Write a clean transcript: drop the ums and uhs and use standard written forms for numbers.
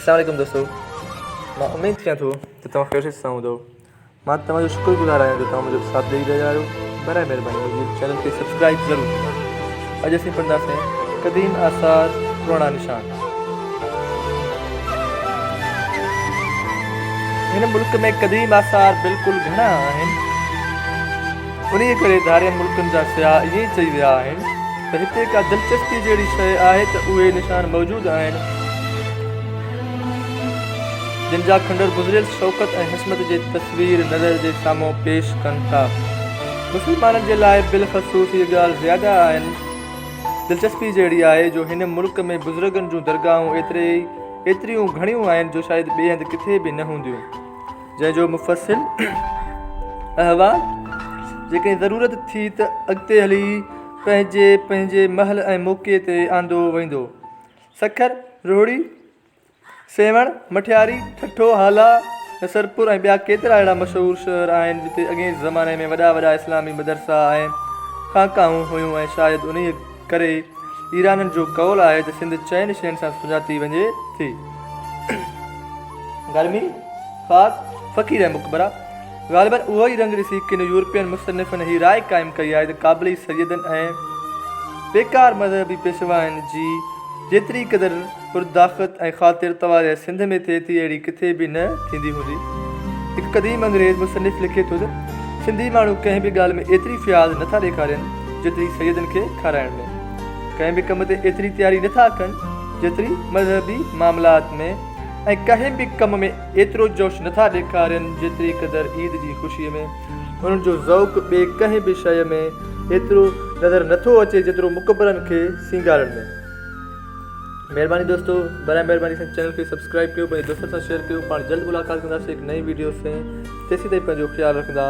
अस्सलाम वालेकुम दोस्तों, मां उम्मीद कयां थो त तव्हां ख़ैरियत सां हूंदो। मां तव्हांजो शुक्रगुज़ार आहियां जो तव्हां मुंहिंजो साथ ॾेई रहिया आहियो। बराए महिरबानी मुंहिंजे चैनल खे सब्सक्राइब ज़रूरु कयो। अॼु असीं पढ़ंदासीं क़दीम आसार पुराणा निशान। हिन मुल्क में क़दीम आसार बिल्कुलु घणा आहिनि। उन करे धारियनि मुल्कनि जा सियाह ईअं ई चई विया आहिनि त हिते का दिलचस्पी जहिड़ी शइ आहे त उहे निशान मौजूदु आहिनि जिन जा खंडर गुज़िरियल शौक़त ऐं हिस्मत जे तस्वीर नज़र जे साम्हूं पेश कनि था। मुस्लमाननि जे लाइ बिलख़सूस इहा ॻाल्हि ज़्यादा आहिनि। दिलचस्पी जहिड़ी आहे जो हिन मुल्क में बुज़ुर्गनि जूं दरगाहूं एतिरियूं घणियूं आहिनि जो शायदि ॿिए हंधि किथे बि न हूंदियूं, जंहिंजो मुफ़सिल अहवाल जेकॾहिं ज़रूरत थी त अॻिते हली पंहिंजे महल ऐं मौक़े ते आंदो वेंदो। सखर, रोहड़ी, सेवण, मठियारी, ठठो, हाला, नसरपुर ऐं ॿिया केतिरा अहिड़ा मशहूरु शहर आहिनि जिते अॻे ज़माने में वॾा वॾा इस्लामी मदरसा ऐं ख़ाकाऊं हुयूं ऐं शायदि उन करे ईराननि जो कौल आहे त सिंध चइनि शयुनि सां सुञाती वञे थी: गर्मी, ख़ाक, फ़क़ीर ऐं मुक़बरा। ग़ालिबन उहो ई रंग ॾिसी किन यूरोपियन मुसनिफ़नि हीअ राय क़ाइमु कई आहे त क़ाबिली सैयदनि ऐं बेकार मज़हबी पेशवाउनि जी जेतिरी क़दुरु पुरदाख़त ऐं ख़ातिर तवाज़े सिंध में थिए थी अहिड़ी किथे बि न थींदी हूंदी। हिकु क़दीम अंग्रेज़ मुसनिफ़ लिखे थो त सिंधी माण्हू कंहिं बि ॻाल्हि में एतिरी फ़ियाज़ नथा ॾेखारनि जेतिरी सैयदनि खे खाराइण में, कंहिं बि कम ते एतिरी तयारी नथा कनि जेतिरी मज़हबी मामलात में, ऐं कंहिं बि कम में एतिरो जोश नथा ॾेखारनि जेतिरी क़दुरु ईद जी ख़ुशीअ में। उन्हनि जो ज़ौक़ ॿिए कंहिं बि शइ में एतिरो नज़र नथो अचे जेतिरो मुक़बरनि खे सींगारण में। महिरबानी दोस्तों, बराए महिरबानी सां चैनल खे सब्सक्राइब कयो, पंहिंजे दोस्तनि सां शेयर कयो। पाण जल्द मुलाक़ात कंदासीं हिकु नई वीडियो से। तेसीं ताईं पंहिंजो ख़्यालु रखंदा।